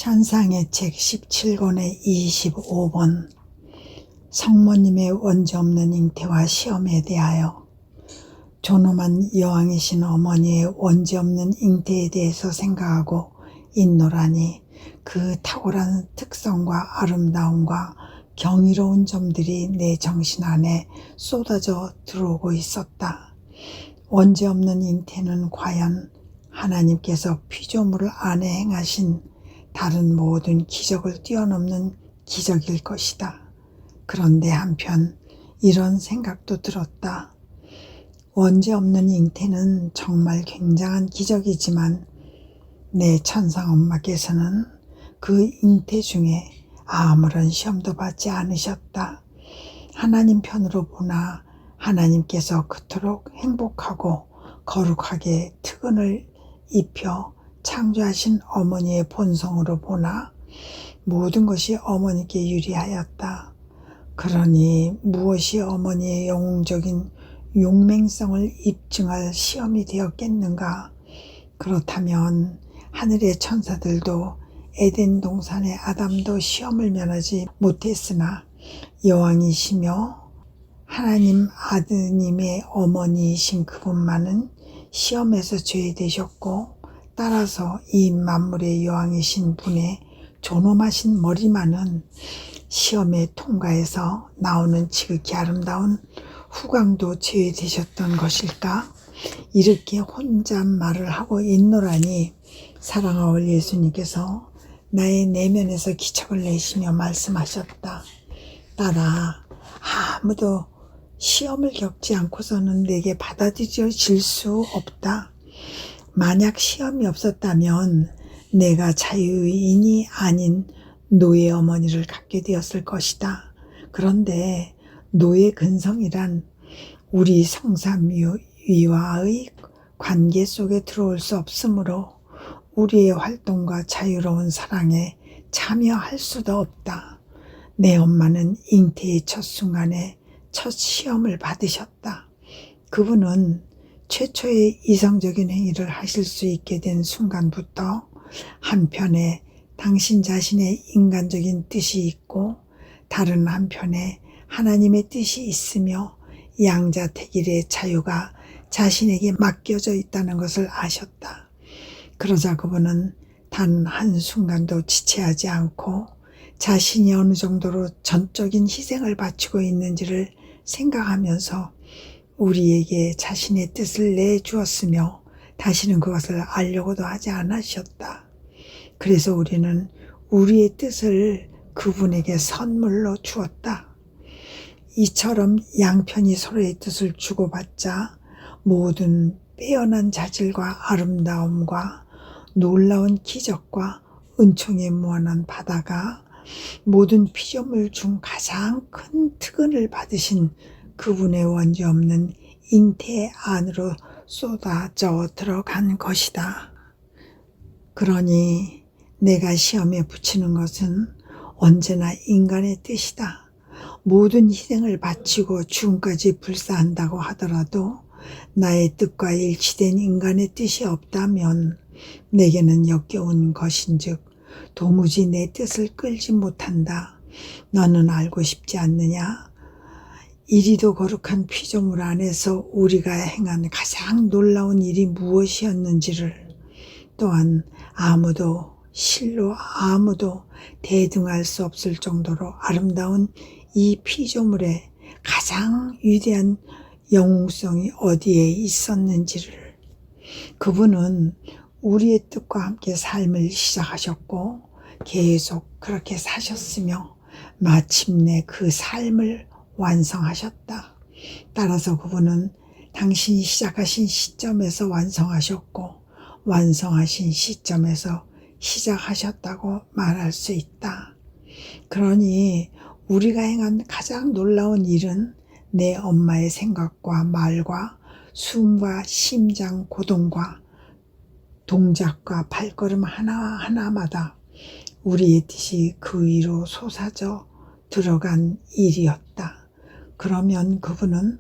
찬상의 책 17권의 25번 성모님의 원죄없는 잉태와 시험에 대하여 존엄한 여왕이신 어머니의 원죄없는 잉태에 대해서 생각하고 있노라니 그 탁월한 특성과 아름다움과 경이로운 점들이 내 정신 안에 쏟아져 들어오고 있었다. 원죄없는 잉태는 과연 하나님께서 피조물 안에 행하신 다른 모든 기적을 뛰어넘는 기적일 것이다. 그런데 한편 이런 생각도 들었다. 원죄없는 잉태는 정말 굉장한 기적이지만 내 천상 엄마께서는 그 잉태 중에 아무런 시험도 받지 않으셨다. 하나님 편으로 보나 하나님께서 그토록 행복하고 거룩하게 특은을 입혀 창조하신 어머니의 본성으로 보나 모든 것이 어머니께 유리하였다. 그러니 무엇이 어머니의 영웅적인 용맹성을 입증할 시험이 되었겠는가? 그렇다면 하늘의 천사들도 에덴 동산의 아담도 시험을 면하지 못했으나 여왕이시며 하나님 아드님의 어머니이신 그분만은 시험에서 제외되셨고 따라서 이 만물의 여왕이신 분의 존엄하신 머리만은 시험에 통과해서 나오는 지극히 아름다운 후광도 제외되셨던 것일까? 이렇게 혼잣말을 하고 있노라니 사랑하올 예수님께서 나의 내면에서 기척을 내시며 말씀하셨다. 딸아, 아무도 시험을 겪지 않고서는 내게 받아들여질 수 없다. 만약 시험이 없었다면 내가 자유인이 아닌 노예 어머니를 갖게 되었을 것이다. 그런데 노예 근성이란 우리 성삼위와의 관계 속에 들어올 수 없으므로 우리의 활동과 자유로운 사랑에 참여할 수도 없다. 내 엄마는 잉태의 첫 순간에 첫 시험을 받으셨다. 그분은 최초의 이성적인 행위를 하실 수 있게 된 순간부터 한편에 당신 자신의 인간적인 뜻이 있고 다른 한편에 하나님의 뜻이 있으며 양자택일의 자유가 자신에게 맡겨져 있다는 것을 아셨다. 그러자 그분은 단 한순간도 지체하지 않고 자신이 어느 정도로 전적인 희생을 바치고 있는지를 생각하면서 우리에게 자신의 뜻을 내주었으며 다시는 그것을 알려고도 하지 않으셨다. 그래서 우리는 우리의 뜻을 그분에게 선물로 주었다. 이처럼 양편이 서로의 뜻을 주고받자 모든 빼어난 자질과 아름다움과 놀라운 기적과 은총의 무한한 바다가 모든 피조물 중 가장 큰 특은을 받으신 그분의 원죄없는 잉태 안으로 쏟아져 들어간 것이다. 그러니 내가 시험에 붙이는 것은 언제나 인간의 뜻이다. 모든 희생을 바치고 죽음까지 불사한다고 하더라도 나의 뜻과 일치된 인간의 뜻이 없다면 내게는 역겨운 것인즉 도무지 내 뜻을 끌지 못한다. 너는 알고 싶지 않느냐? 이리도 거룩한 피조물 안에서 우리가 행한 가장 놀라운 일이 무엇이었는지를 또한 실로 아무도 대등할 수 없을 정도로 아름다운 이 피조물의 가장 위대한 영웅성이 어디에 있었는지를. 그분은 우리의 뜻과 함께 삶을 시작하셨고 계속 그렇게 사셨으며 마침내 그 삶을 완성하셨다. 따라서 그분은 당신이 시작하신 시점에서 완성하셨고 완성하신 시점에서 시작하셨다고 말할 수 있다. 그러니 우리가 행한 가장 놀라운 일은 내 엄마의 생각과 말과 숨과 심장 고동과 동작과 발걸음 하나하나마다 우리의 뜻이 그 위로 솟아져 들어간 일이었다. 그러면 그분은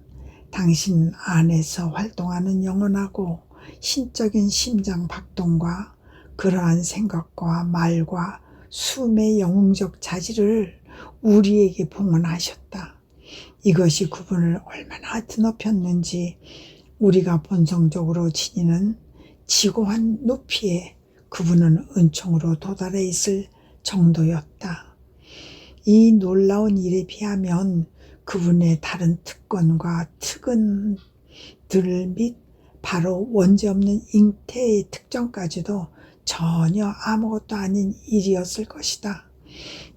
당신 안에서 활동하는 영원하고 신적인 심장 박동과 그러한 생각과 말과 숨의 영웅적 자질을 우리에게 봉헌하셨다. 이것이 그분을 얼마나 드높였는지 우리가 본성적으로 지니는 지고한 높이에 그분은 은총으로 도달해 있을 정도였다. 이 놀라운 일에 비하면 그분의 다른 특권과 특은들 및 바로 원죄 없는 잉태의 특정까지도 전혀 아무것도 아닌 일이었을 것이다.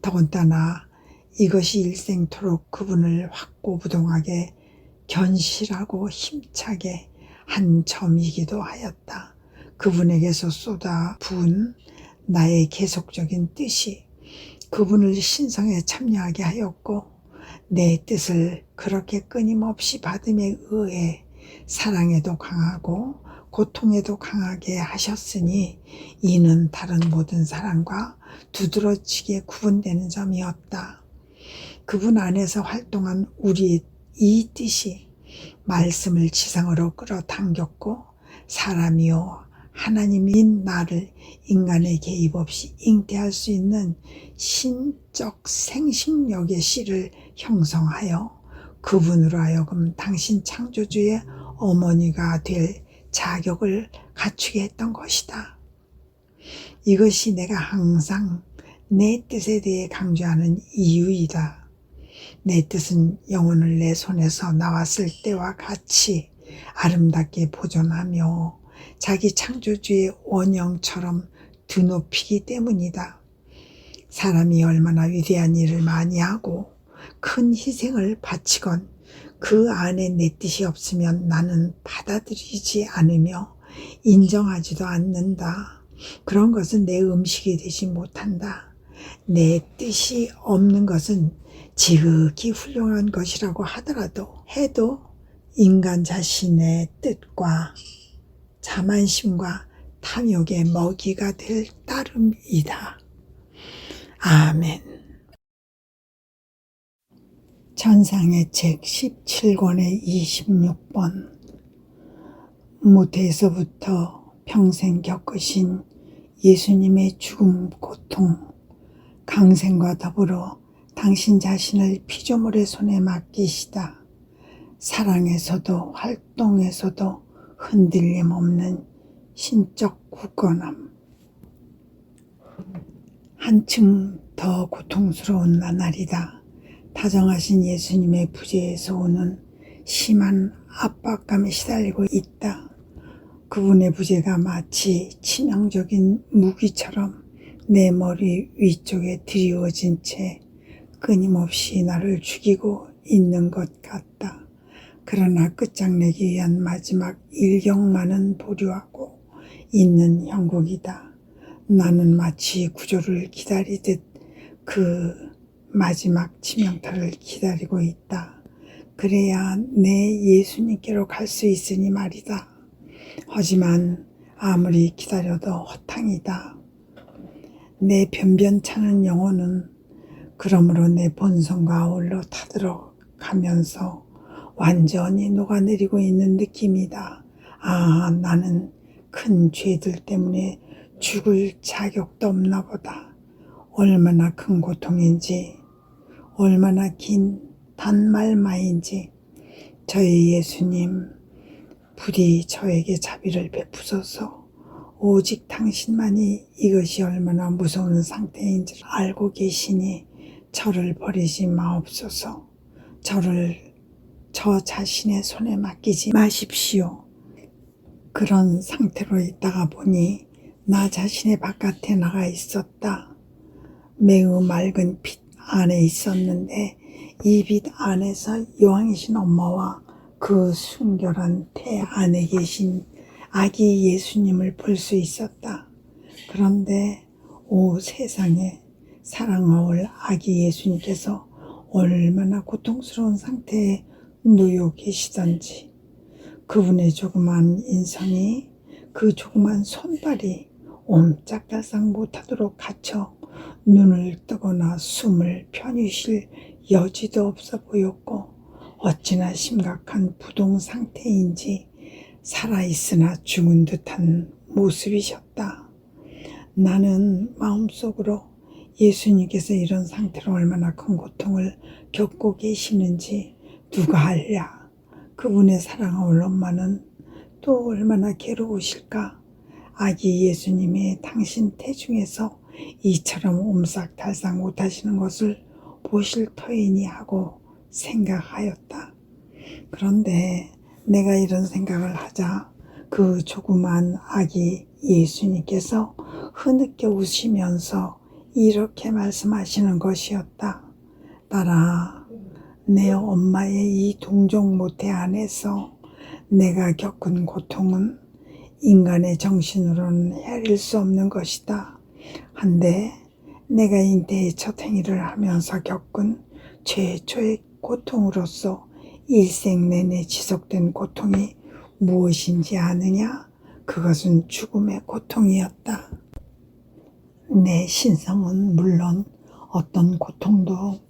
더군다나 이것이 일생토록 그분을 확고부동하게 견실하고 힘차게 한 점이기도 하였다. 그분에게서 쏟아 부은 나의 계속적인 뜻이 그분을 신성에 참여하게 하였고 내 뜻을 그렇게 끊임없이 받음에 의해 사랑에도 강하고 고통에도 강하게 하셨으니 이는 다른 모든 사랑과 두드러지게 구분되는 점이었다. 그분 안에서 활동한 우리의 이 뜻이 말씀을 지상으로 끌어당겼고 사람이요 하나님인 나를 인간의 개입 없이 잉태할 수 있는 신적 생식력의 씨를 형성하여 그분으로 하여금 당신 창조주의 어머니가 될 자격을 갖추게 했던 것이다. 이것이 내가 항상 내 뜻에 대해 강조하는 이유이다. 내 뜻은 영혼을 내 손에서 나왔을 때와 같이 아름답게 보존하며 자기 창조주의 원형처럼 드높이기 때문이다. 사람이 얼마나 위대한 일을 많이 하고 큰 희생을 바치건 그 안에 내 뜻이 없으면 나는 받아들이지 않으며 인정하지도 않는다. 그런 것은 내 음식이 되지 못한다. 내 뜻이 없는 것은 지극히 훌륭한 것이라고 해도 인간 자신의 뜻과 자만심과 탐욕의 먹이가 될 따름이다. 아멘. 전상의 책 17권의 26번. 무태에서부터 평생 겪으신 예수님의 죽음 고통, 강생과 더불어 당신 자신을 피조물의 손에 맡기시다. 사랑에서도 활동에서도 흔들림 없는 신적 굳건함. 한층 더 고통스러운 나날이다. 다정하신 예수님의 부재에서 오는 심한 압박감에 시달리고 있다. 그분의 부재가 마치 치명적인 무기처럼 내 머리 위쪽에 드리워진 채 끊임없이 나를 죽이고 있는 것 같다. 그러나 끝장내기 위한 마지막 일격만은 보류하고 있는 형국이다. 나는 마치 구조를 기다리듯 그 마지막 치명타를 기다리고 있다. 그래야 내 예수님께로 갈 수 있으니 말이다. 하지만 아무리 기다려도 허탕이다. 내 변변찮은 영혼은 그러므로 내 본성과 아울러 타들어가면서 완전히 녹아내리고 있는 느낌이다. 아, 나는 큰 죄들 때문에 죽을 자격도 없나 보다. 얼마나 큰 고통인지, 얼마나 긴 단말마인지 저희 예수님 부디 저에게 자비를 베푸소서. 오직 당신만이 이것이 얼마나 무서운 상태인지 알고 계시니 저를 버리지 마옵소서. 저를 저 자신의 손에 맡기지 마십시오. 그런 상태로 있다가 보니 나 자신의 바깥에 나가 있었다. 매우 맑은 빛 안에 있었는데 이 빛 안에서 여왕이신 엄마와 그 순결한 태 안에 계신 아기 예수님을 볼 수 있었다. 그런데 오 세상에, 사랑하올 아기 예수님께서 얼마나 고통스러운 상태에 누워 계시던지, 그분의 조그만 인성이, 그 조그만 손발이 옴짝달싹 못하도록 갇혀 눈을 뜨거나 숨을 편히 쉴 여지도 없어 보였고, 어찌나 심각한 부동 상태인지 살아있으나 죽은 듯한 모습이셨다. 나는 마음속으로 예수님께서 이런 상태로 얼마나 큰 고통을 겪고 계시는지 누가 알랴. 그분의 사랑하는 엄마는 또 얼마나 괴로우실까. 아기 예수님이 당신 태중에서 이처럼 옴싹달싹 못하시는 것을 보실 터이니 하고 생각하였다. 그런데 내가 이런 생각을 하자 그 조그만 아기 예수님께서 흐느껴 웃으면서 이렇게 말씀하시는 것이었다. 딸아, 내 엄마의 이 동정 모태 안에서 내가 겪은 고통은 인간의 정신으로는 헤아릴 수 없는 것이다. 한데 내가 인태의 첫 행위를 하면서 겪은 최초의 고통으로서 일생 내내 지속된 고통이 무엇인지 아느냐? 그것은 죽음의 고통이었다. 내 신성은 물론 어떤 고통도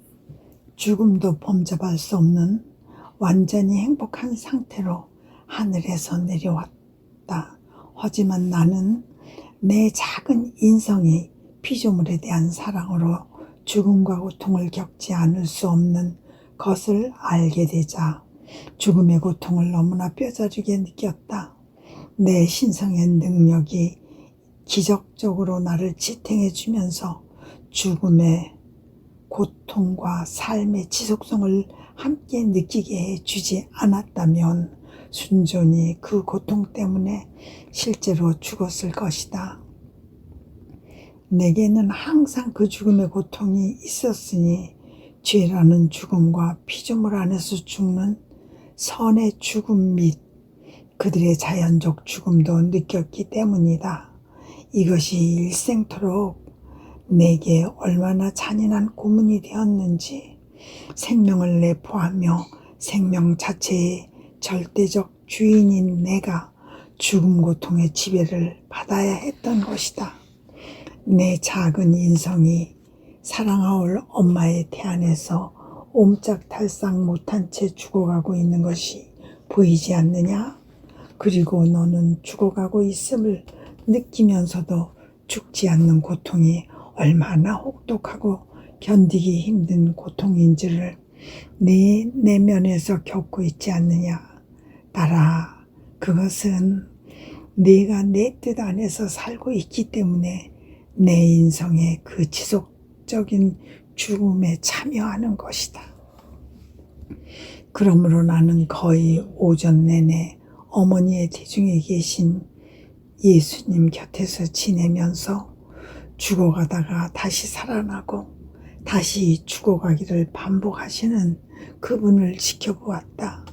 죽음도 범접할 수 없는 완전히 행복한 상태로 하늘에서 내려왔다. 하지만 나는 내 작은 인성이 피조물에 대한 사랑으로 죽음과 고통을 겪지 않을 수 없는 것을 알게 되자 죽음의 고통을 너무나 뼈저리게 느꼈다. 내 신성의 능력이 기적적으로 나를 지탱해 주면서 죽음의 고통과 삶의 지속성을 함께 느끼게 해주지 않았다면 순전히 그 고통 때문에 실제로 죽었을 것이다. 내게는 항상 그 죽음의 고통이 있었으니 죄라는 죽음과 피조물 안에서 죽는 선의 죽음 및 그들의 자연적 죽음도 느꼈기 때문이다. 이것이 일생토록 내게 얼마나 잔인한 고문이 되었는지, 생명을 내포하며 생명 자체의 절대적 주인인 내가 죽음 고통의 지배를 받아야 했던 것이다. 내 작은 인성이 사랑하올 엄마의 태 안에서 옴짝달싹 못한 채 죽어가고 있는 것이 보이지 않느냐? 그리고 너는 죽어가고 있음을 느끼면서도 죽지 않는 고통이 얼마나 혹독하고 견디기 힘든 고통인지를 네 내면에서 겪고 있지 않느냐. 딸아, 그것은 네가 내 뜻 안에서 살고 있기 때문에 내 인성의 그 지속적인 죽음에 참여하는 것이다. 그러므로 나는 거의 오전 내내 어머니의 태중에 계신 예수님 곁에서 지내면서 죽어가다가 다시 살아나고 다시 죽어가기를 반복하시는 그분을 지켜보았다.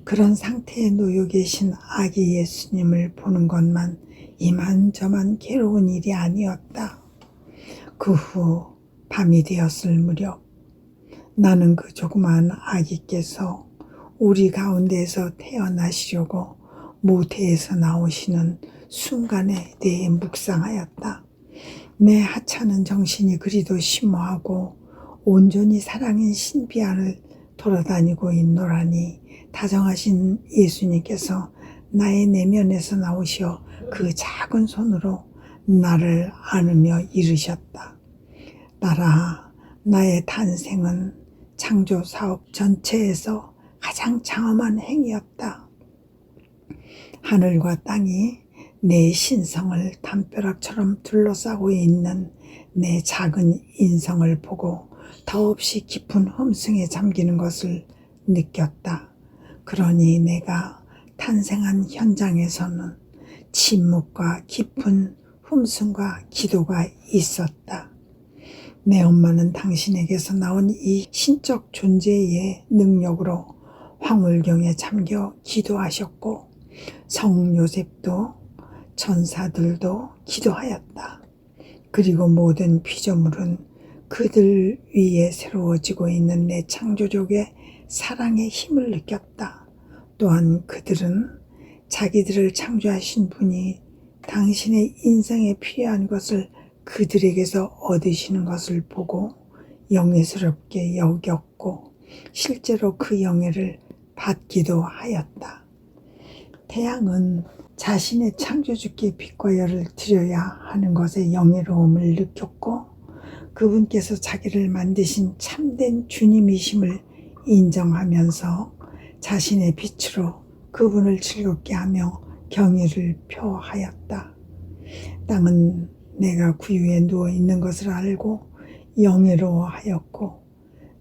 그런 상태에 놓여 계신 아기 예수님을 보는 것만 이만저만 괴로운 일이 아니었다. 그 후 밤이 되었을 무렵 나는 그 조그마한 아기께서 우리 가운데에서 태어나시려고 모태에서 나오시는 순간에 대해 묵상하였다. 내 하찮은 정신이 그리도 심오하고 온전히 사랑인 신비안을 돌아다니고 있노라니 다정하신 예수님께서 나의 내면에서 나오시어 그 작은 손으로 나를 안으며 이르셨다. 딸아, 나의 탄생은 창조 사업 전체에서 가장 장엄한 행위였다. 하늘과 땅이 내 신성을 담벼락처럼 둘러싸고 있는 내 작은 인성을 보고 더없이 깊은 흠승에 잠기는 것을 느꼈다. 그러니 내가 탄생한 현장에서는 침묵과 깊은 흠승과 기도가 있었다. 내 엄마는 당신에게서 나온 이 신적 존재의 능력으로 황홀경에 잠겨 기도하셨고 성 요셉도 천사들도 기도하였다. 그리고 모든 피조물은 그들 위에 새로워지고 있는 내 창조족의 사랑의 힘을 느꼈다. 또한 그들은 자기들을 창조하신 분이 당신의 인생에 필요한 것을 그들에게서 얻으시는 것을 보고 영예스럽게 여겼고 실제로 그 영예를 받기도 하였다. 태양은 자신의 창조주께 빛과 열을 드려야 하는 것의 영예로움을 느꼈고 그분께서 자기를 만드신 참된 주님이심을 인정하면서 자신의 빛으로 그분을 즐겁게 하며 경의를 표하였다. 땅은 내가 구유에 누워 있는 것을 알고 영예로워하였고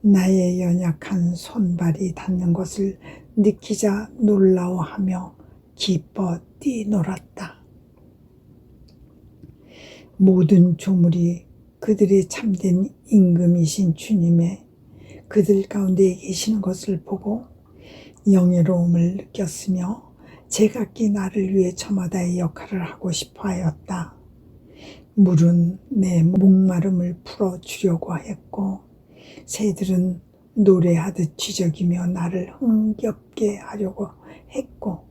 나의 연약한 손발이 닿는 것을 느끼자 놀라워하며 기뻐 뛰놀았다. 모든 조물이 그들의 참된 임금이신 주님의 그들 가운데 계시는 것을 보고 영예로움을 느꼈으며 제각기 나를 위해 저마다의 역할을 하고 싶어 하였다. 물은 내 목마름을 풀어주려고 했고 새들은 노래하듯 쥐저기며 나를 흥겹게 하려고 했고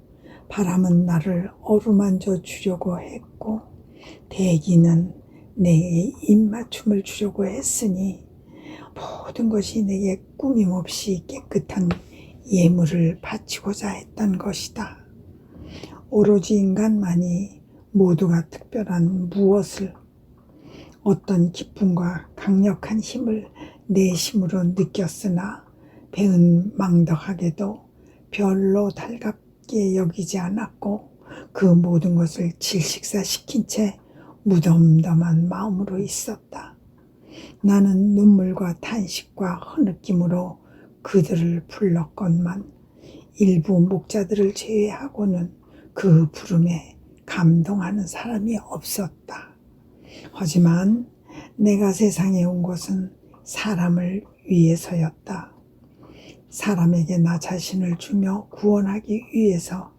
바람은 나를 어루만져 주려고 했고 대기는 내게 입맞춤을 주려고 했으니 모든 것이 내게 꾸밈없이 깨끗한 예물을 바치고자 했던 것이다. 오로지 인간만이 모두가 특별한 무엇을 어떤 기쁨과 강력한 힘을 내심으로 느꼈으나 배은 망덕하게도 별로 달갑게 여기지 않았고 그 모든 것을 질식사시킨 채 무덤덤한 마음으로 있었다. 나는 눈물과 탄식과 흐느낌으로 그들을 불렀건만 일부 목자들을 제외하고는 그 부름에 감동하는 사람이 없었다. 하지만 내가 세상에 온 것은 사람을 위해서였다. 사람에게 나 자신을 주며 구원하기 위해서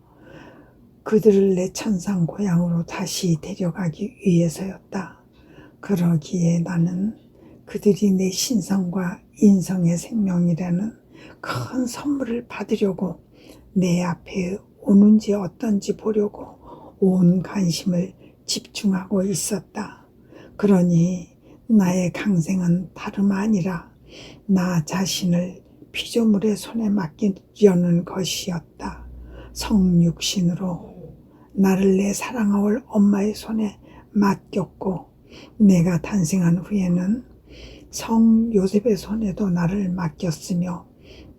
그들을 내 천상 고향으로 다시 데려가기 위해서였다. 그러기에 나는 그들이 내 신성과 인성의 생명이라는 큰 선물을 받으려고 내 앞에 오는지 어떤지 보려고 온 관심을 집중하고 있었다. 그러니 나의 강생은 다름 아니라 나 자신을 피조물의 손에 맡기려는 것이었다. 성육신으로 나를 내 사랑할 엄마의 손에 맡겼고 내가 탄생한 후에는 성 요셉의 손에도 나를 맡겼으며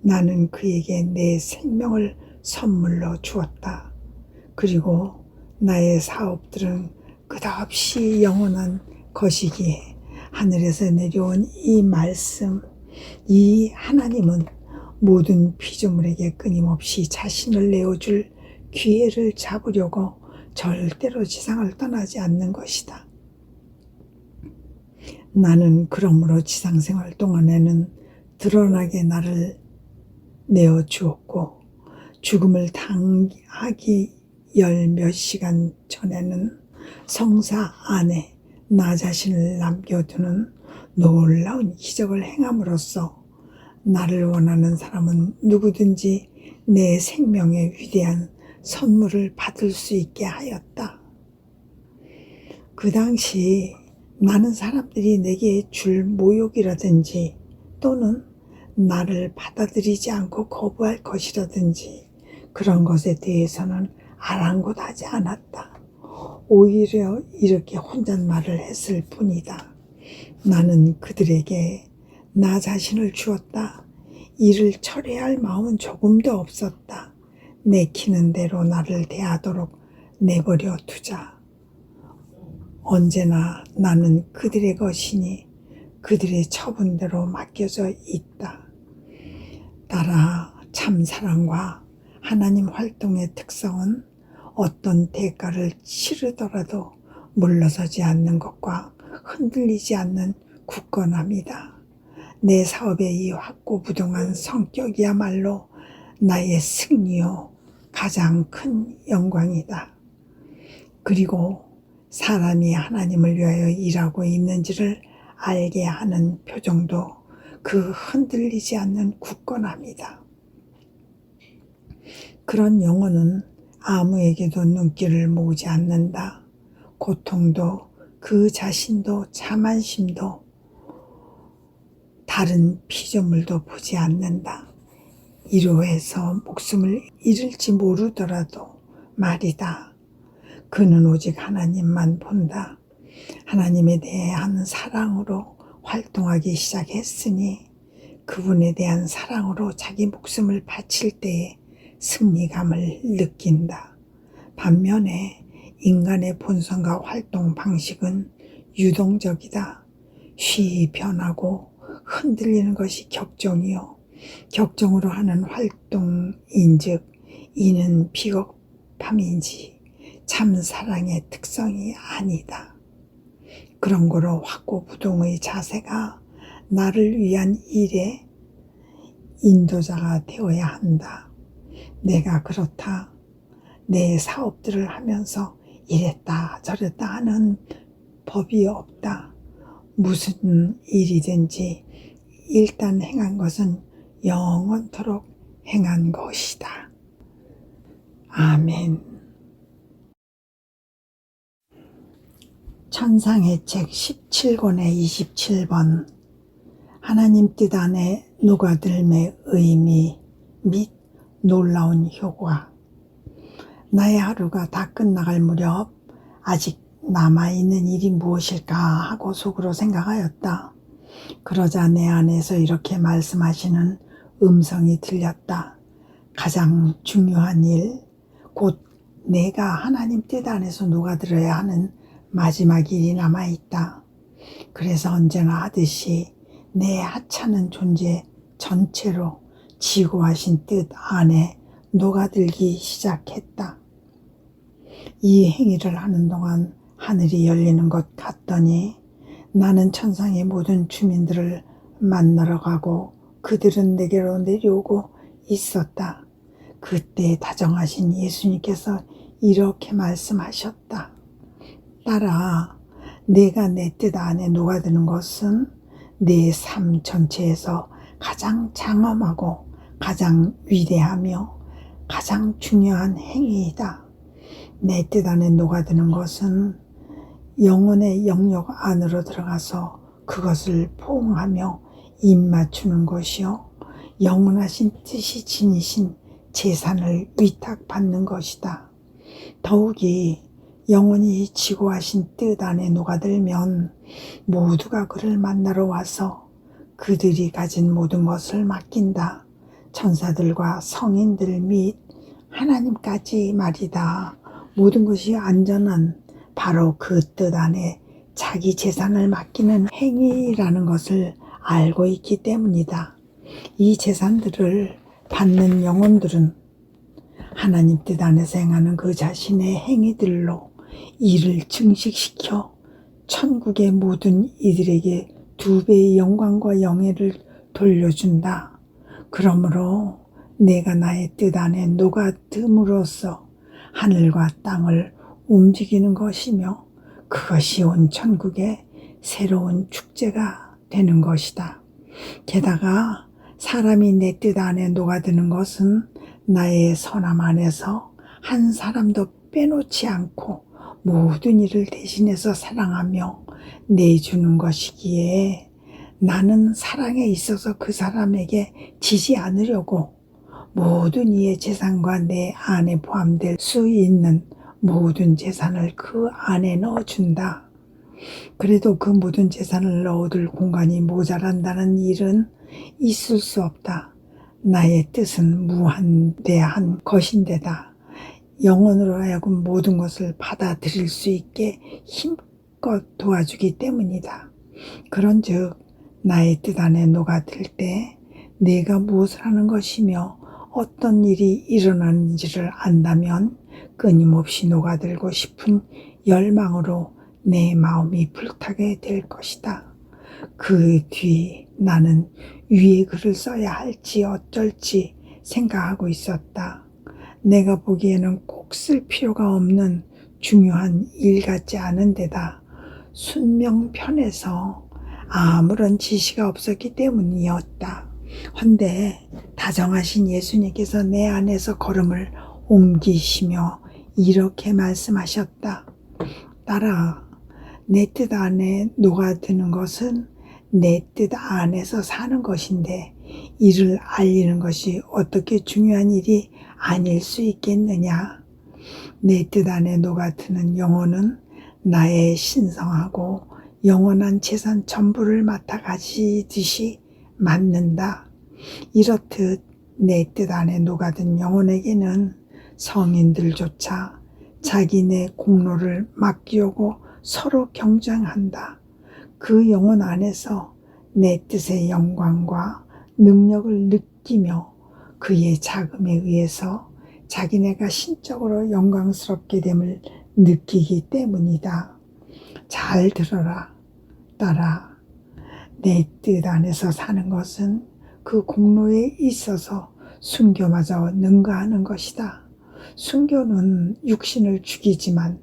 나는 그에게 내 생명을 선물로 주었다. 그리고 나의 사업들은 끝없이 영원한 것이기에 하늘에서 내려온 이 말씀, 이 하나님은 모든 피조물에게 끊임없이 자신을 내어줄 기회를 잡으려고 절대로 지상을 떠나지 않는 것이다. 나는 그러므로 지상생활 동안에는 드러나게 나를 내어주었고 죽음을 당하기 열 몇 시간 전에는 성사 안에 나 자신을 남겨두는 놀라운 기적을 행함으로써 나를 원하는 사람은 누구든지 내 생명의 위대한 선물을 받을 수 있게 하였다. 그 당시 나는 사람들이 내게 줄 모욕이라든지 또는 나를 받아들이지 않고 거부할 것이라든지 그런 것에 대해서는 아랑곳하지 않았다. 오히려 이렇게 혼잣말을 했을 뿐이다. 나는 그들에게 나 자신을 주었다. 이를 철회할 마음은 조금도 없었다. 내키는 대로 나를 대하도록 내버려 두자. 언제나 나는 그들의 것이니 그들의 처분대로 맡겨져 있다. 따라 참사랑과 하나님 활동의 특성은 어떤 대가를 치르더라도 물러서지 않는 것과 흔들리지 않는 굳건함이다. 내 사업의 이 확고부동한 성격이야말로 나의 승리요 가장 큰 영광이다. 그리고 사람이 하나님을 위하여 일하고 있는지를 알게 하는 표정도 그 흔들리지 않는 굳건함이다. 그런 영혼은 아무에게도 눈길을 모으지 않는다. 고통도 그 자신도 자만심도 다른 피조물도 보지 않는다. 이로 해서 목숨을 잃을지 모르더라도 말이다. 그는 오직 하나님만 본다. 하나님에 대한 사랑으로 활동하기 시작했으니 그분에 대한 사랑으로 자기 목숨을 바칠 때에 승리감을 느낀다. 반면에 인간의 본성과 활동 방식은 유동적이다. 쉬이 변하고 흔들리는 것이 격정이요. 격정으로 하는 활동인즉 이는 비겁함이지 참 사랑의 특성이 아니다. 그런 거로 확고부동의 자세가 나를 위한 일의 인도자가 되어야 한다. 내가 그렇다. 내 사업들을 하면서 이랬다 저랬다 하는 법이 없다. 무슨 일이든지 일단 행한 것은 영원토록 행한 것이다. 아멘. 천상의 책 17권의 27번 하나님 뜻 안에 녹아들매 의미 및 놀라운 효과. 나의 하루가 다 끝나갈 무렵 아직 남아있는 일이 무엇일까 하고 속으로 생각하였다. 그러자 내 안에서 이렇게 말씀하시는 음성이 들렸다. 가장 중요한 일, 곧 내가 하나님 뜻 안에서 녹아들어야 하는 마지막 일이 남아있다. 그래서 언제나 하듯이 내 하찮은 존재 전체로 지고하신 뜻 안에 녹아들기 시작했다. 이 행위를 하는 동안 하늘이 열리는 것 같더니 나는 천상의 모든 주민들을 만나러 가고 그들은 내게로 내려오고 있었다. 그때 다정하신 예수님께서 이렇게 말씀하셨다. 딸아, 내가 내 뜻 안에 녹아드는 것은 내 삶 전체에서 가장 장엄하고 가장 위대하며 가장 중요한 행위이다. 내 뜻 안에 녹아드는 것은 영혼의 영역 안으로 들어가서 그것을 포옹하며 입맞추는 것이요 영원하신 뜻이 지니신 재산을 위탁받는 것이다. 더욱이 영원히 지고하신 뜻 안에 녹아들면 모두가 그를 만나러 와서 그들이 가진 모든 것을 맡긴다. 천사들과 성인들 및 하나님까지 말이다. 모든 것이 안전한 바로 그 뜻 안에 자기 재산을 맡기는 행위라는 것을 알고 있기 때문이다. 이 재산들을 받는 영혼들은 하나님 뜻 안에서 행하는 그 자신의 행위들로 이를 증식시켜 천국의 모든 이들에게 2배의 영광과 영예를 돌려준다. 그러므로 내가 나의 뜻 안에 녹아듦으로써 하늘과 땅을 움직이는 것이며 그것이 온 천국의 새로운 축제가 되는 것이다. 게다가 사람이 내 뜻 안에 녹아드는 것은 나의 선함 안에서 한 사람도 빼놓지 않고 모든 일을 대신해서 사랑하며 내주는 것이기에 나는 사랑에 있어서 그 사람에게 지지 않으려고 모든 이의 재산과 내 안에 포함될 수 있는 모든 재산을 그 안에 넣어준다. 그래도 그 모든 재산을 넣어둘 공간이 모자란다는 일은 있을 수 없다. 나의 뜻은 무한대한 것인데다 영혼으로 하여금 모든 것을 받아들일 수 있게 힘껏 도와주기 때문이다. 그런즉 나의 뜻 안에 녹아들 때 내가 무엇을 하는 것이며 어떤 일이 일어나는지를 안다면 끊임없이 녹아들고 싶은 열망으로 내 마음이 불타게 될 것이다. 그 뒤 나는 위에 글을 써야 할지 어쩔지 생각하고 있었다. 내가 보기에는 꼭 쓸 필요가 없는 중요한 일 같지 않은 데다 순명편에서 아무런 지시가 없었기 때문이었다. 헌데 다정하신 예수님께서 내 안에서 걸음을 옮기시며 이렇게 말씀하셨다. 딸아, 내 뜻 안에 녹아드는 것은 내 뜻 안에서 사는 것인데 이를 알리는 것이 어떻게 중요한 일이 아닐 수 있겠느냐. 내 뜻 안에 녹아드는 영혼은 나의 신성하고 영원한 재산 전부를 맡아 가지듯이 맡는다. 이렇듯 내 뜻 안에 녹아든 영혼에게는 성인들조차 자기네 공로를 맡기려고 서로 경쟁한다. 그 영혼 안에서 내 뜻의 영광과 능력을 느끼며 그의 자금에 의해서 자기네가 신적으로 영광스럽게 됨을 느끼기 때문이다. 잘 들어라. 딸아, 내 뜻 안에서 사는 것은 그 공로에 있어서 순교마저 능가하는 것이다. 순교는 육신을 죽이지만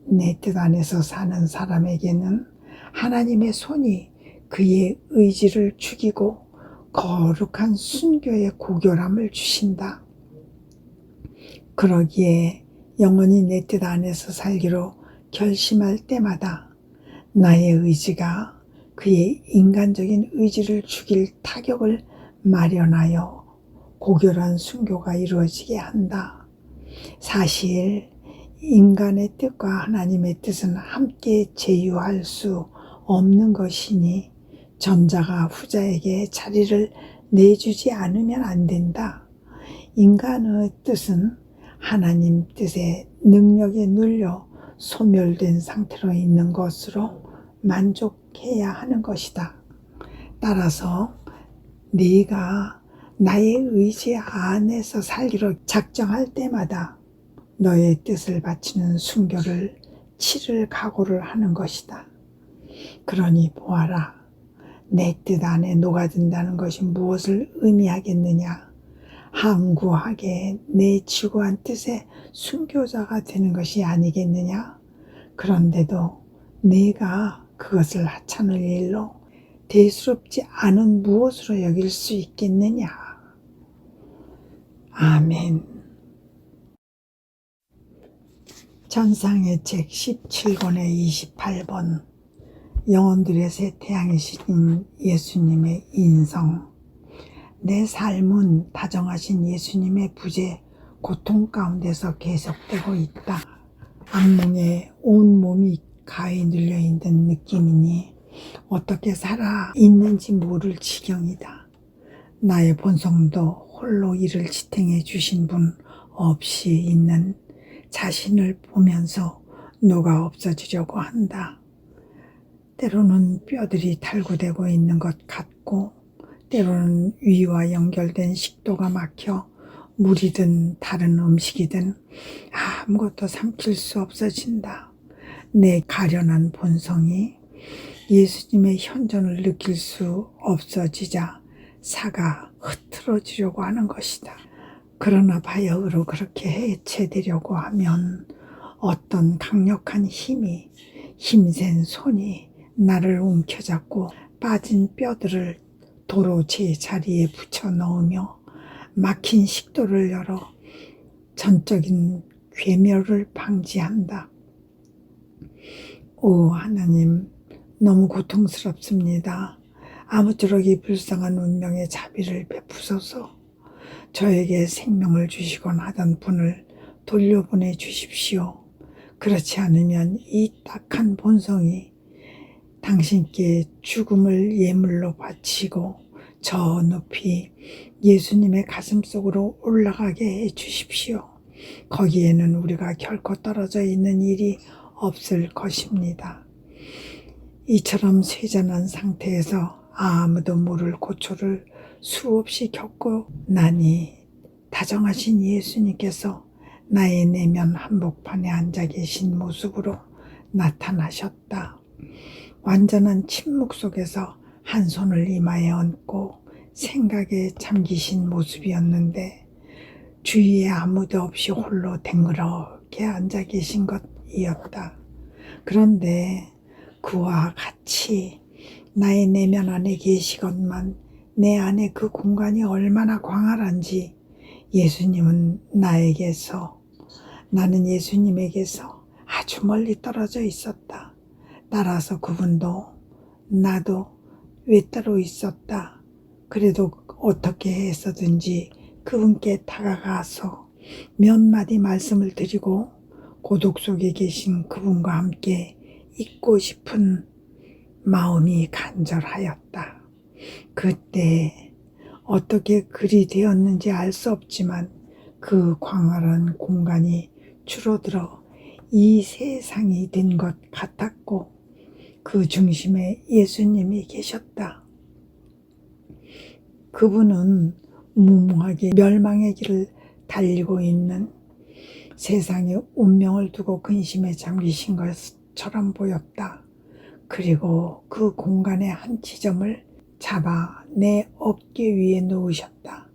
내 뜻 안에서 사는 사람에게는 하나님의 손이 그의 의지를 죽이고 거룩한 순교의 고결함을 주신다. 그러기에 영원히 내 뜻 안에서 살기로 결심할 때마다 나의 의지가 그의 인간적인 의지를 죽일 타격을 마련하여 고결한 순교가 이루어지게 한다. 사실 인간의 뜻과 하나님의 뜻은 함께 제휴할 수 없는 것이니 전자가 후자에게 자리를 내주지 않으면 안 된다. 인간의 뜻은 하나님 뜻의 능력에 눌려 소멸된 상태로 있는 것으로 만족해야 하는 것이다. 따라서 네가 나의 의지 안에서 살기로 작정할 때마다 너의 뜻을 바치는 순교를 치를 각오를 하는 것이다. 그러니 보아라. 내 뜻 안에 녹아든다는 것이 무엇을 의미하겠느냐? 항구하게 내 지고한 뜻의 순교자가 되는 것이 아니겠느냐? 그런데도 내가 그것을 하찮을 일로 대수롭지 않은 무엇으로 여길 수 있겠느냐? 아멘. 전상의 책 17권의 28번 영혼들의 새 태양이신 예수님의 인성. 내 삶은 다정하신 예수님의 부재, 고통 가운데서 계속되고 있다. 악몽에 온 몸이 가히 눌려있는 느낌이니 어떻게 살아 있는지 모를 지경이다. 나의 본성도 홀로 이를 지탱해 주신 분 없이 있는 자신을 보면서 녹아 없어지려고 한다. 때로는 뼈들이 탈구되고 있는 것 같고 때로는 위와 연결된 식도가 막혀 물이든 다른 음식이든 아무것도 삼킬 수 없어진다. 내 가련한 본성이 예수님의 현존을 느낄 수 없어지자 사가 흐트러지려고 하는 것이다. 그러나 바야흐로 그렇게 해체되려고 하면 어떤 강력한 힘이, 힘센 손이 나를 움켜잡고 빠진 뼈들을 도로 제 자리에 붙여 넣으며 막힌 식도를 열어 전적인 괴멸을 방지한다. 오 하나님, 너무 고통스럽습니다. 아무쪼록 이 불쌍한 운명의 자비를 베푸소서. 저에게 생명을 주시곤 하던 분을 돌려보내 주십시오. 그렇지 않으면 이 딱한 본성이 당신께 죽음을 예물로 바치고 저 높이 예수님의 가슴속으로 올라가게 해 주십시오. 거기에는 우리가 결코 떨어져 있는 일이 없을 것입니다. 이처럼 쇠잔한 상태에서 아무도 모를 고초를 수없이 겪고 나니 다정하신 예수님께서 나의 내면 한복판에 앉아 계신 모습으로 나타나셨다. 완전한 침묵 속에서 한 손을 이마에 얹고 생각에 잠기신 모습이었는데 주위에 아무도 없이 홀로 댕그렇게 앉아 계신 것이었다. 그런데 그와 같이 나의 내면 안에 계시건만 내 안에 그 공간이 얼마나 광활한지 예수님은 나에게서, 나는 예수님에게서 아주 멀리 떨어져 있었다. 따라서 그분도 나도 외따로 있었다. 그래도 어떻게 해서든지 그분께 다가가서 몇 마디 말씀을 드리고 고독 속에 계신 그분과 함께 있고 싶은 마음이 간절하였다. 그때 어떻게 그리 되었는지 알 수 없지만 그 광활한 공간이 줄어들어 이 세상이 된 것 같았고 그 중심에 예수님이 계셨다. 그분은 무모하게 멸망의 길을 달리고 있는 세상의 운명을 두고 근심에 잠기신 것처럼 보였다. 그리고 그 공간의 한 지점을 잡아 내 어깨 위에 놓으셨다.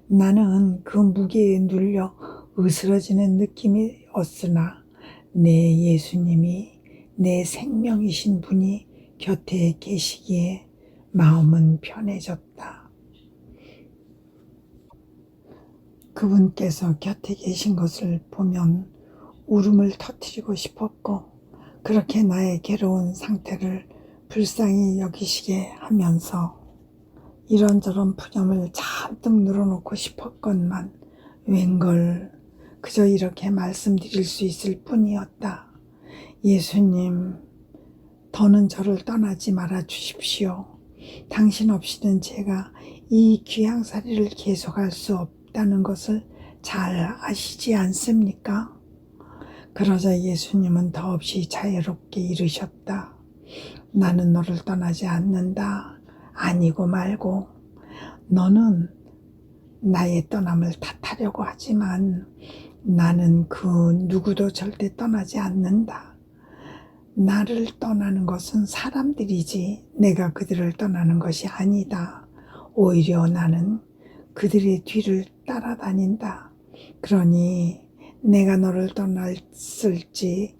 나는 그 무게에 눌려 으스러지는 느낌이 없으나 내 예수님이 내 생명이신 분이 곁에 계시기에 마음은 편해졌다. 그분께서 곁에 계신 것을 보면 울음을 터뜨리고 싶었고 그렇게 나의 괴로운 상태를 불쌍히 여기시게 하면서 이런저런 푸념을 잔뜩 늘어놓고 싶었건만 웬걸 그저 이렇게 말씀드릴 수 있을 뿐이었다. 예수님, 더는 저를 떠나지 말아 주십시오. 당신 없이는 제가 이 귀향살이를 계속할 수 없다는 것을 잘 아시지 않습니까? 그러자 예수님은 더없이 자유롭게 이르셨다. 나는 너를 떠나지 않는다. 아니고 말고 너는 나의 떠남을 탓하려고 하지만 나는 그 누구도 절대 떠나지 않는다. 나를 떠나는 것은 사람들이지 내가 그들을 떠나는 것이 아니다. 오히려 나는 그들의 뒤를 따라다닌다. 그러니 내가 너를 떠났을지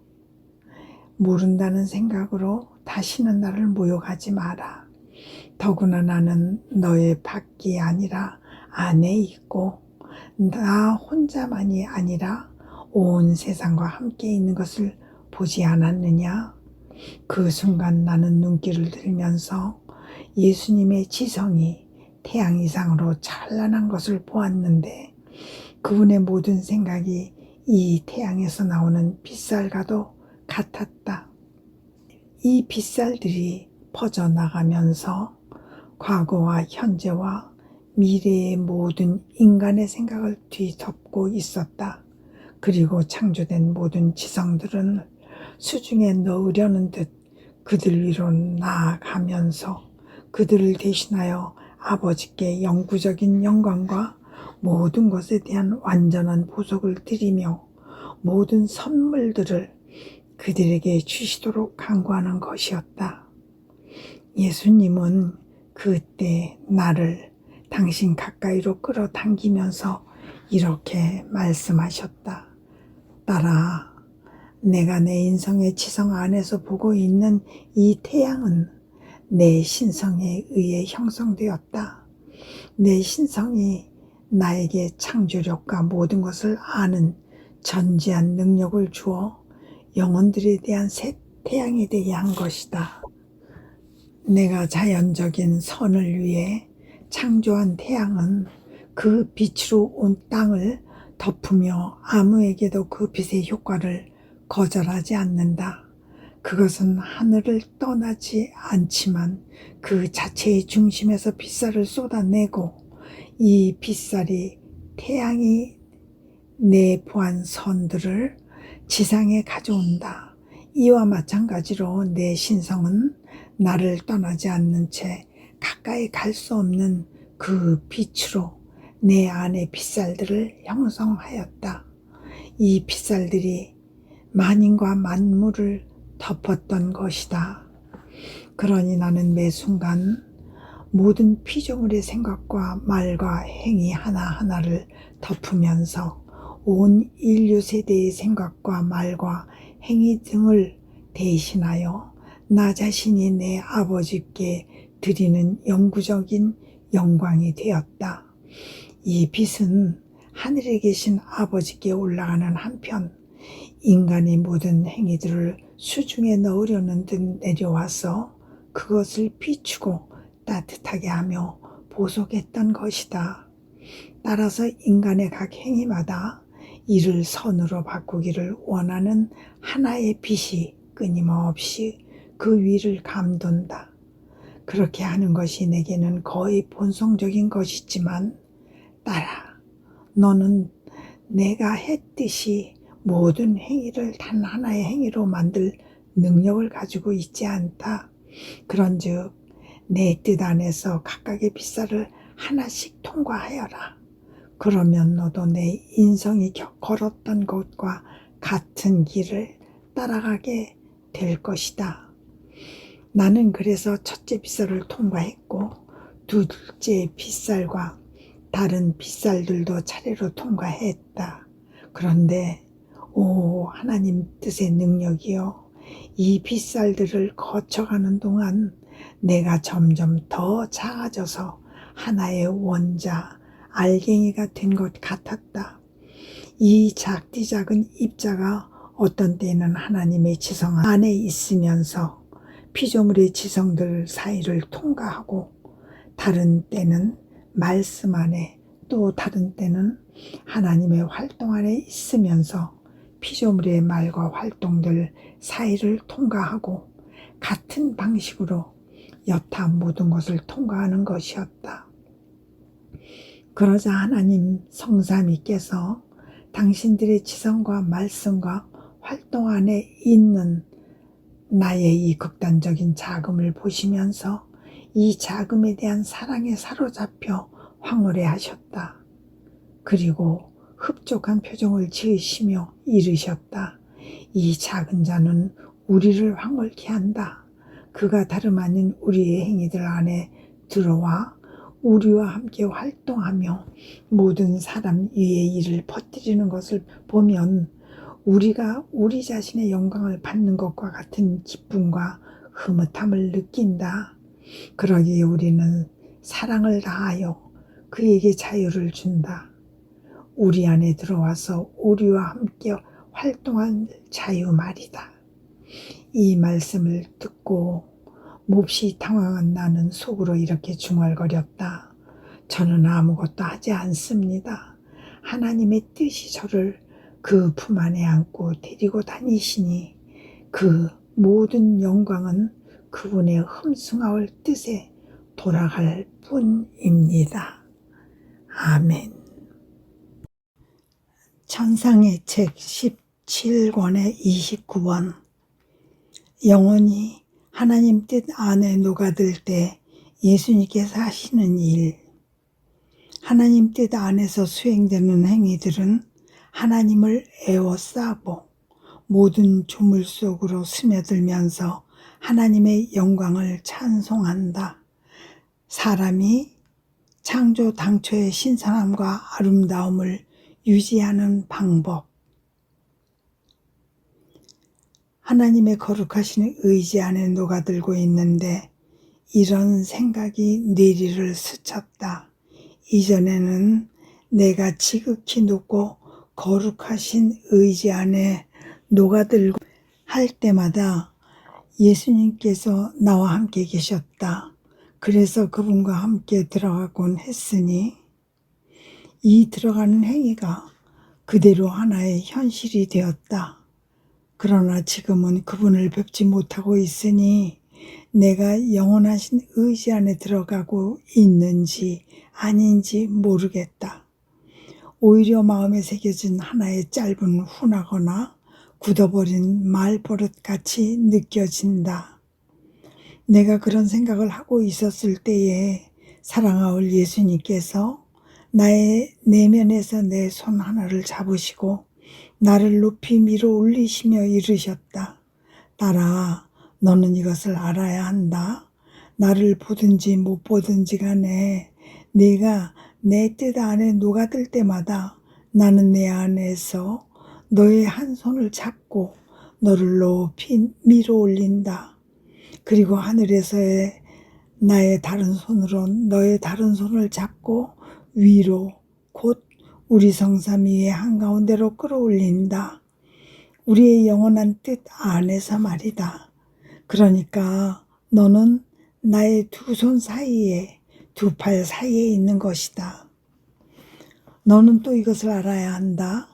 모른다는 생각으로 다시는 나를 모욕하지 마라. 더구나 나는 너의 밖이 아니라 안에 있고 나 혼자만이 아니라 온 세상과 함께 있는 것을 보지 않았느냐? 그 순간 나는 눈길을 들면서 예수님의 지성이 태양 이상으로 찬란한 것을 보았는데 그분의 모든 생각이 이 태양에서 나오는 빛살과도 같았다. 이 빛살들이 퍼져나가면서 과거와 현재와 미래의 모든 인간의 생각을 뒤덮고 있었다. 그리고 창조된 모든 지성들은 수중에 넣으려는 듯 그들 위로 나아가면서 그들을 대신하여 아버지께 영구적인 영광과 모든 것에 대한 완전한 보석을 드리며 모든 선물들을 그들에게 주시도록 간구하는 것이었다. 예수님은 그때 나를 당신 가까이로 끌어당기면서 이렇게 말씀하셨다. 딸아, 내가 내 인성의 지성 안에서 보고 있는 이 태양은 내 신성에 의해 형성되었다. 내 신성이 나에게 창조력과 모든 것을 아는 전지한 능력을 주어 영혼들에 대한 새 태양이 되게 한 것이다. 내가 자연적인 선을 위해 창조한 태양은 그 빛으로 온 땅을 덮으며 아무에게도 그 빛의 효과를 거절하지 않는다. 그것은 하늘을 떠나지 않지만 그 자체의 중심에서 빛살을 쏟아내고 이 빛살이 태양이 내포한 선들을 지상에 가져온다. 이와 마찬가지로 내 신성은 나를 떠나지 않는 채 가까이 갈 수 없는 그 빛으로 내 안의 빛살들을 형성하였다. 이 빛살들이 만인과 만물을 덮었던 것이다. 그러니 나는 매 순간 모든 피조물의 생각과 말과 행위 하나하나를 덮으면서 온 인류 세대의 생각과 말과 행위 등을 대신하여 나 자신이 내 아버지께 드리는 영구적인 영광이 되었다. 이 빛은 하늘에 계신 아버지께 올라가는 한편 인간의 모든 행위들을 수중에 넣으려는 듯 내려와서 그것을 비추고 따뜻하게 하며 보속했던 것이다. 따라서 인간의 각 행위마다 이를 선으로 바꾸기를 원하는 하나의 빛이 끊임없이 그 위를 감돈다. 그렇게 하는 것이 내게는 거의 본성적인 것이지만 딸아, 너는 내가 했듯이 모든 행위를 단 하나의 행위로 만들 능력을 가지고 있지 않다. 그런즉 내 뜻 안에서 각각의 빗살을 하나씩 통과하여라. 그러면 너도 내 인성이 걸었던 것과 같은 길을 따라가게 될 것이다. 나는 그래서 첫째 빗살을 통과했고 둘째 빗살과 다른 빗살들도 차례로 통과했다. 그런데 하나님 뜻의 능력이요, 이 빗살들을 거쳐가는 동안 내가 점점 더 작아져서 하나의 원자, 알갱이가 된 것 같았다. 이 작디 작은 입자가 어떤 때는 하나님의 지성 안에 있으면서 피조물의 지성들 사이를 통과하고, 다른 때는 말씀 안에, 또 다른 때는 하나님의 활동 안에 있으면서 피조물의 말과 활동들 사이를 통과하고 같은 방식으로 여타 모든 것을 통과하는 것이었다. 그러자 하나님 성삼위께서 당신들의 지성과 말씀과 활동 안에 있는 나의 이 극단적인 자금을 보시면서 이 자금에 대한 사랑에 사로잡혀 황홀해 하셨다. 그리고 흡족한 표정을 지으시며 이르셨다. 이 작은 자는 우리를 황홀케 한다. 그가 다름 아닌 우리의 행위들 안에 들어와 우리와 함께 활동하며 모든 사람 위의 일을 퍼뜨리는 것을 보면 우리가 우리 자신의 영광을 받는 것과 같은 기쁨과 흐뭇함을 느낀다. 그러기에 우리는 사랑을 다하여 그에게 자유를 준다. 우리 안에 들어와서 우리와 함께 활동한 자유 말이다. 이 말씀을 듣고 몹시 당황한 나는 속으로 이렇게 중얼거렸다. 저는 아무것도 하지 않습니다. 하나님의 뜻이 저를 그 품 안에 안고 데리고 다니시니 그 모든 영광은 그분의 흠숭아올 뜻에 돌아갈 뿐입니다. 아멘. 천상의 책 17권의 29번. 영원히 하나님 뜻 안에 녹아들 때 예수님께서 하시는 일. 하나님 뜻 안에서 수행되는 행위들은 하나님을 애워싸고 모든 조물 속으로 스며들면서 하나님의 영광을 찬송한다. 사람이 창조 당초의 신선함과 아름다움을 유지하는 방법. 하나님의 거룩하신 의지 안에 녹아들고 있는데 이런 생각이 뇌리를 스쳤다. 이전에는 내가 지극히 높고 거룩하신 의지 안에 녹아들고 할 때마다 예수님께서 나와 함께 계셨다. 그래서 그분과 함께 들어가곤 했으니 이 들어가는 행위가 그대로 하나의 현실이 되었다. 그러나 지금은 그분을 뵙지 못하고 있으니 내가 영원하신 의지 안에 들어가고 있는지 아닌지 모르겠다. 오히려 마음에 새겨진 하나의 짧은 훈하거나 굳어버린 말버릇같이 느껴진다. 내가 그런 생각을 하고 있었을 때에 사랑하올 예수님께서 나의 내면에서 내 손 하나를 잡으시고 나를 높이 밀어 올리시며 이르셨다. 딸아, 너는 이것을 알아야 한다. 나를 보든지 못 보든지 간에 네가 내 뜻 안에 녹아들 때마다 나는 내 안에서 너의 한 손을 잡고 너를 높이 밀어 올린다. 그리고 하늘에서의 나의 다른 손으로 너의 다른 손을 잡고 위로 곧 우리 성삼위의 한가운데로 끌어올린다. 우리의 영원한 뜻 안에서 말이다. 그러니까 너는 나의 두 손 사이에, 두 팔 사이에 있는 것이다. 너는 또 이것을 알아야 한다.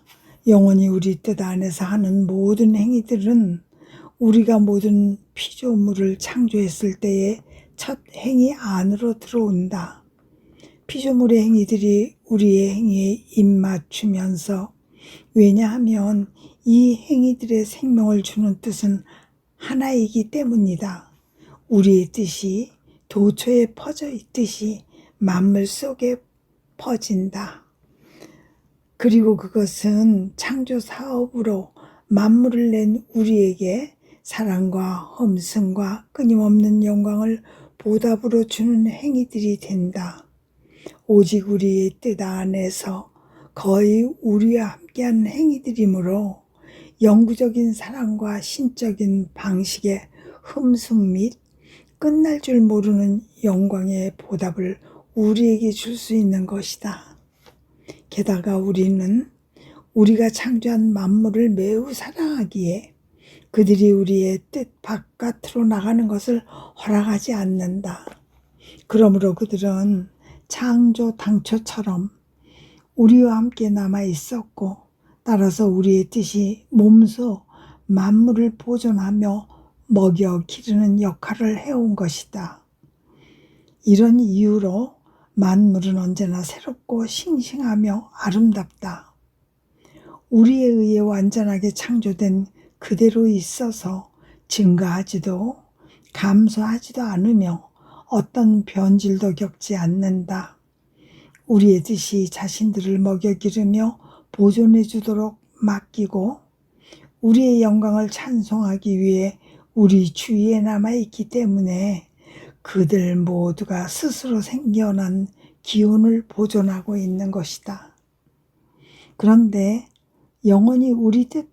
영원히 우리 뜻 안에서 하는 모든 행위들은 우리가 모든 피조물을 창조했을 때의 첫 행위 안으로 들어온다. 피조물의 행위들이 우리의 행위에 입맞추면서, 왜냐하면 이 행위들의 생명을 주는 뜻은 하나이기 때문이다. 우리의 뜻이 도처에 퍼져 있듯이 만물 속에 퍼진다. 그리고 그것은 창조 사업으로 만물을 낸 우리에게 사랑과 험승과 끊임없는 영광을 보답으로 주는 행위들이 된다. 오직 우리의 뜻 안에서 거의 우리와 함께한 행위들이므로 영구적인 사랑과 신적인 방식의 흠승 및 끝날 줄 모르는 영광의 보답을 우리에게 줄 수 있는 것이다. 게다가 우리는 우리가 창조한 만물을 매우 사랑하기에 그들이 우리의 뜻 바깥으로 나가는 것을 허락하지 않는다. 그러므로 그들은 창조 당초처럼 우리와 함께 남아 있었고, 따라서 우리의 뜻이 몸소 만물을 보존하며 먹여 기르는 역할을 해온 것이다. 이런 이유로 만물은 언제나 새롭고 싱싱하며 아름답다. 우리에 의해 완전하게 창조된 그대로 있어서 증가하지도 감소하지도 않으며 어떤 변질도 겪지 않는다. 우리의 뜻이 자신들을 먹여 기르며 보존해 주도록 맡기고 우리의 영광을 찬송하기 위해 우리 주위에 남아있기 때문에 그들 모두가 스스로 생겨난 기운을 보존하고 있는 것이다. 그런데 영혼이 우리 뜻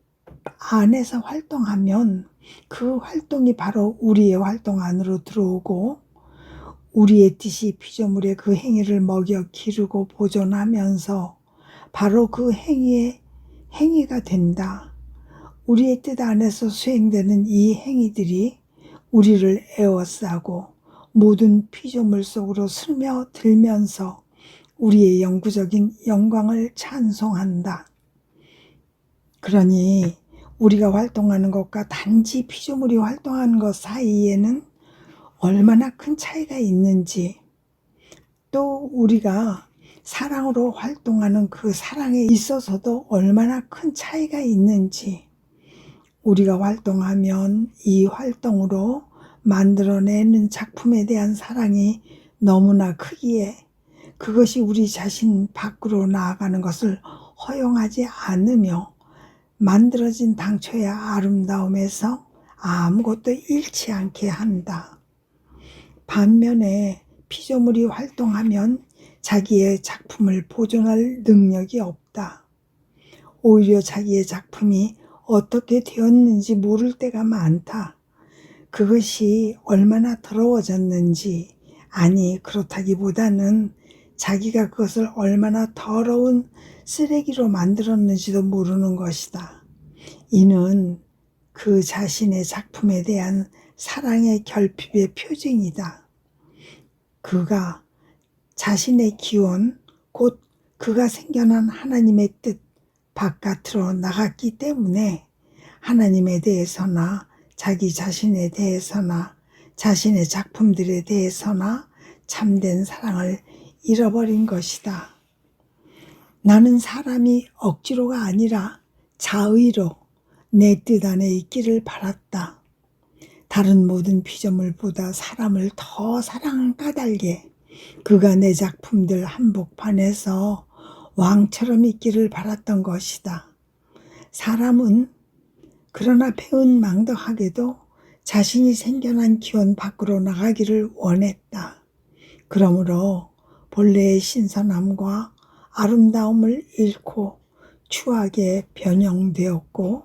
안에서 활동하면 그 활동이 바로 우리의 활동 안으로 들어오고 우리의 뜻이 피조물의 그 행위를 먹여 기르고 보존하면서 바로 그 행위가 된다. 우리의 뜻 안에서 수행되는 이 행위들이 우리를 에워싸고 모든 피조물 속으로 스며들면서 우리의 영구적인 영광을 찬송한다. 그러니 우리가 활동하는 것과 단지 피조물이 활동하는 것 사이에는 얼마나 큰 차이가 있는지, 또 우리가 사랑으로 활동하는 그 사랑에 있어서도 얼마나 큰 차이가 있는지, 우리가 활동하면 이 활동으로 만들어내는 작품에 대한 사랑이 너무나 크기에 그것이 우리 자신 밖으로 나아가는 것을 허용하지 않으며 만들어진 당초의 아름다움에서 아무것도 잃지 않게 한다. 반면에 피조물이 활동하면 자기의 작품을 보존할 능력이 없다. 오히려 자기의 작품이 어떻게 되었는지 모를 때가 많다. 그것이 얼마나 더러워졌는지, 아니 그렇다기보다는 자기가 그것을 얼마나 더러운 쓰레기로 만들었는지도 모르는 것이다. 이는 그 자신의 작품에 대한 사랑의 결핍의 표징이다. 그가 자신의 기원, 곧 그가 생겨난 하나님의 뜻 바깥으로 나갔기 때문에 하나님에 대해서나 자기 자신에 대해서나 자신의 작품들에 대해서나 참된 사랑을 잃어버린 것이다. 나는 사람이 억지로가 아니라 자의로 내 뜻 안에 있기를 바랐다. 다른 모든 피조물보다 사람을 더 사랑한 까닭에 그가 내 작품들 한복판에서 왕처럼 있기를 바랐던 것이다. 사람은 그러나 배은망덕하게도 자신이 생겨난 기원 밖으로 나가기를 원했다. 그러므로 본래의 신선함과 아름다움을 잃고 추하게 변형되었고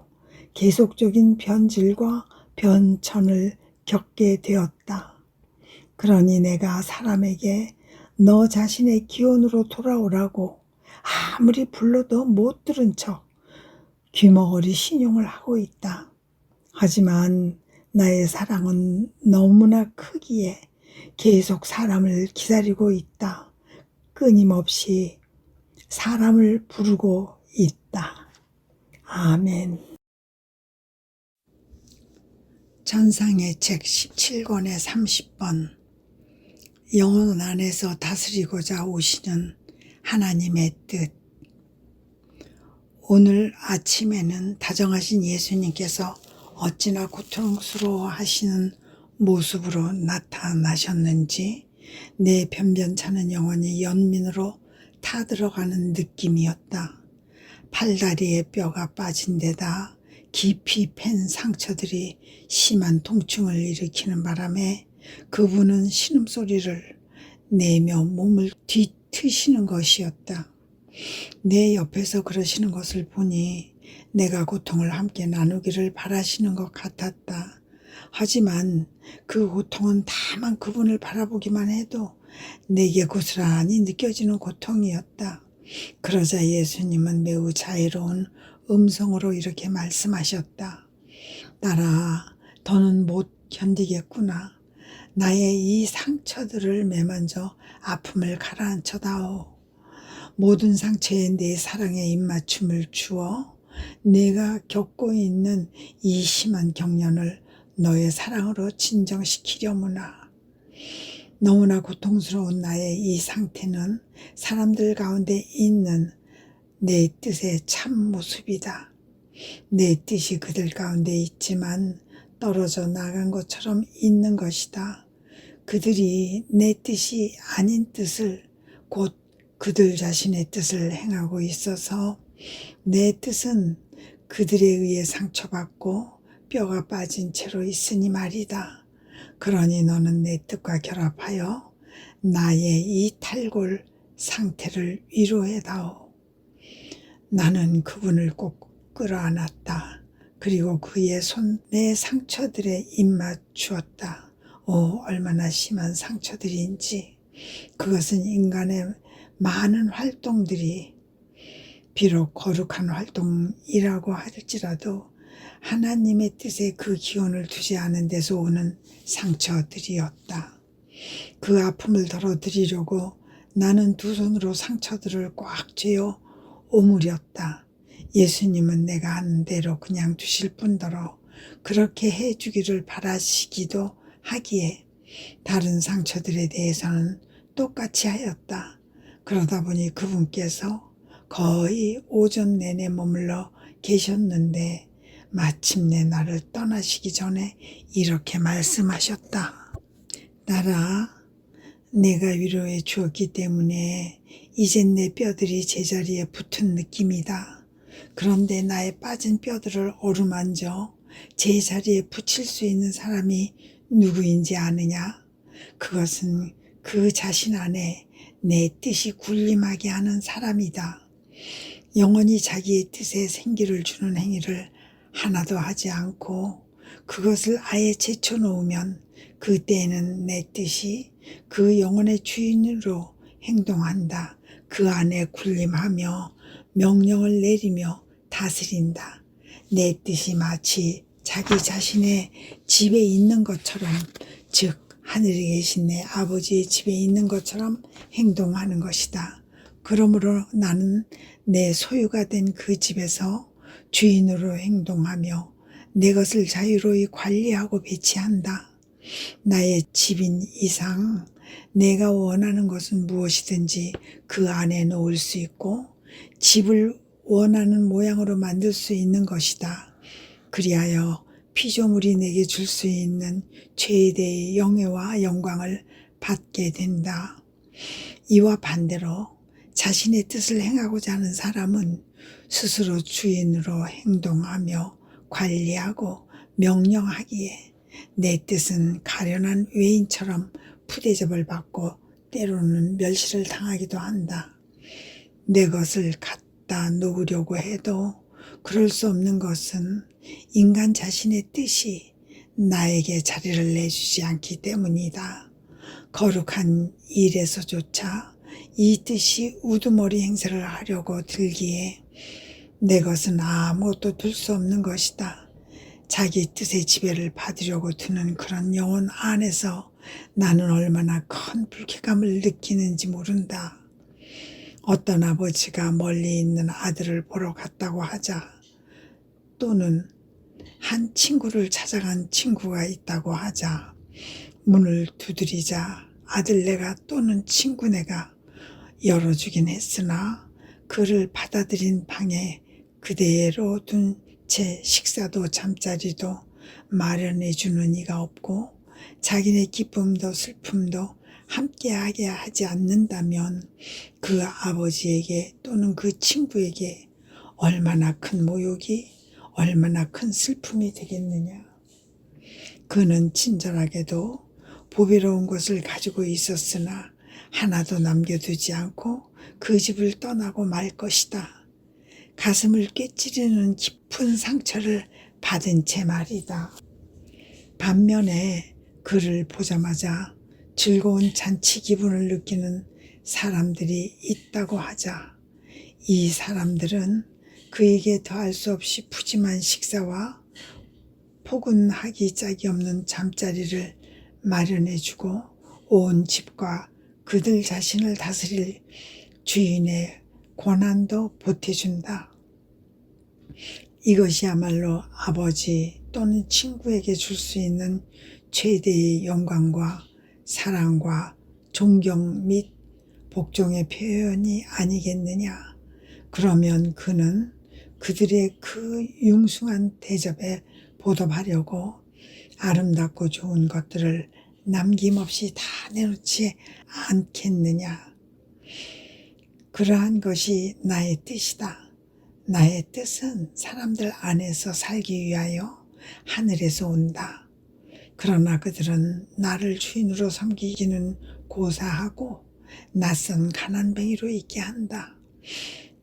계속적인 변질과 변천을 겪게 되었다. 그러니 내가 사람에게 너 자신의 기원으로 돌아오라고 아무리 불러도 못 들은 척 귀머거리 신용을 하고 있다. 하지만 나의 사랑은 너무나 크기에 계속 사람을 기다리고 있다. 끊임없이 사람을 부르고 있다. 아멘. 전상의 책 17권의 30번 영혼 안에서 다스리고자 오시는 하나님의 뜻. 오늘 아침에는 다정하신 예수님께서 어찌나 고통스러워 하시는 모습으로 나타나셨는지 내 변변찮은 영혼이 연민으로 타들어가는 느낌이었다. 팔다리에 뼈가 빠진 데다 깊이 팬 상처들이 심한 통증을 일으키는 바람에 그분은 신음소리를 내며 몸을 뒤트시는 것이었다. 내 옆에서 그러시는 것을 보니 내가 고통을 함께 나누기를 바라시는 것 같았다. 하지만 그 고통은 다만 그분을 바라보기만 해도 내게 고스란히 느껴지는 고통이었다. 그러자 예수님은 매우 자애로운 음성으로 이렇게 말씀하셨다. 딸아, 더는 못 견디겠구나. 나의 이 상처들을 매만져 아픔을 가라앉혀다오. 모든 상처에 내 사랑의 입맞춤을 주어 내가 겪고 있는 이 심한 경련을 너의 사랑으로 진정시키려무나. 너무나 고통스러운 나의 이 상태는 사람들 가운데 있는 내 뜻의 참 모습이다. 내 뜻이 그들 가운데 있지만 떨어져 나간 것처럼 있는 것이다. 그들이 내 뜻이 아닌 뜻을, 곧 그들 자신의 뜻을 행하고 있어서 내 뜻은 그들에 의해 상처받고 뼈가 빠진 채로 있으니 말이다. 그러니 너는 내 뜻과 결합하여 나의 이 탈골 상태를 위로해다오. 나는 그분을 꼭 끌어안았다. 그리고 그의 손 내 상처들에 입맞추었다. 얼마나 심한 상처들인지. 그것은 인간의 많은 활동들이 비록 거룩한 활동이라고 할지라도 하나님의 뜻에 그 기운을 두지 않은 데서 오는 상처들이었다. 그 아픔을 덜어드리려고 나는 두 손으로 상처들을 꽉 쥐어 오므렸다. 예수님은 내가 하는 대로 그냥 두실 뿐더러 그렇게 해주기를 바라시기도 하기에 다른 상처들에 대해서는 똑같이 하였다. 그러다 보니 그분께서 거의 오전 내내 머물러 계셨는데 마침내 나를 떠나시기 전에 이렇게 말씀하셨다. 딸아, 내가 위로해 주었기 때문에 이젠 내 뼈들이 제자리에 붙은 느낌이다. 그런데 나의 빠진 뼈들을 어루만져 제자리에 붙일 수 있는 사람이 누구인지 아느냐? 그것은 그 자신 안에 내 뜻이 군림하게 하는 사람이다. 영원히 자기의 뜻에 생기를 주는 행위를 하나도 하지 않고 그것을 아예 제쳐놓으면 그때에는 내 뜻이 그 영혼의 주인으로 행동한다. 그 안에 군림하며 명령을 내리며 다스린다. 내 뜻이 마치 자기 자신의 집에 있는 것처럼, 즉 하늘에 계신 내 아버지의 집에 있는 것처럼 행동하는 것이다. 그러므로 나는 내 소유가 된 그 집에서 주인으로 행동하며 내 것을 자유로이 관리하고 배치한다. 나의 집인 이상 내가 원하는 것은 무엇이든지 그 안에 놓을 수 있고 집을 원하는 모양으로 만들 수 있는 것이다. 그리하여 피조물이 내게 줄 수 있는 최대의 영예와 영광을 받게 된다. 이와 반대로 자신의 뜻을 행하고자 하는 사람은 스스로 주인으로 행동하며 관리하고 명령하기에 내 뜻은 가련한 외인처럼 푸대접을 받고 때로는 멸시를 당하기도 한다. 내 것을 갖다 놓으려고 해도 그럴 수 없는 것은 인간 자신의 뜻이 나에게 자리를 내주지 않기 때문이다. 거룩한 일에서조차 이 뜻이 우두머리 행세를 하려고 들기에 내 것은 아무것도 둘 수 없는 것이다. 자기 뜻의 지배를 받으려고 드는 그런 영혼 안에서 나는 얼마나 큰 불쾌감을 느끼는지 모른다. 어떤 아버지가 멀리 있는 아들을 보러 갔다고 하자, 또는 한 친구를 찾아간 친구가 있다고 하자. 문을 두드리자 아들네가 또는 친구네가 열어주긴 했으나 그를 받아들인 방에 그대로 둔 채 식사도 잠자리도 마련해 주는 이가 없고 자기네 기쁨도 슬픔도 함께하게 하지 않는다면 그 아버지에게 또는 그 친구에게 얼마나 큰 모욕이, 얼마나 큰 슬픔이 되겠느냐. 그는 친절하게도 보배로운 것을 가지고 있었으나 하나도 남겨두지 않고 그 집을 떠나고 말 것이다. 가슴을 꿰찌르는 깊은 상처를 받은 채 말이다. 반면에 그를 보자마자 즐거운 잔치 기분을 느끼는 사람들이 있다고 하자. 이 사람들은 그에게 더할 수 없이 푸짐한 식사와 포근하기 짝이 없는 잠자리를 마련해주고 온 집과 그들 자신을 다스릴 주인의 권한도 보태준다. 이것이야말로 아버지 또는 친구에게 줄 수 있는 최대의 영광과 사랑과 존경 및 복종의 표현이 아니겠느냐. 그러면 그는 그들의 그 융숭한 대접에 보답하려고 아름답고 좋은 것들을 남김없이 다 내놓지 않겠느냐. 그러한 것이 나의 뜻이다. 나의 뜻은 사람들 안에서 살기 위하여 하늘에서 온다. 그러나 그들은 나를 주인으로 섬기기는 고사하고 낯선 가난뱅이로 있게 한다.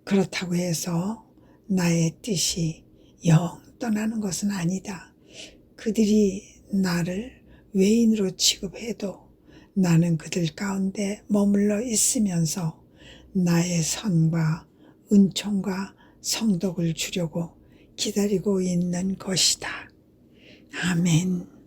그렇다고 해서 나의 뜻이 영 떠나는 것은 아니다. 그들이 나를 외인으로 취급해도 나는 그들 가운데 머물러 있으면서 나의 선과 은총과 성덕을 주려고 기다리고 있는 것이다. 아멘.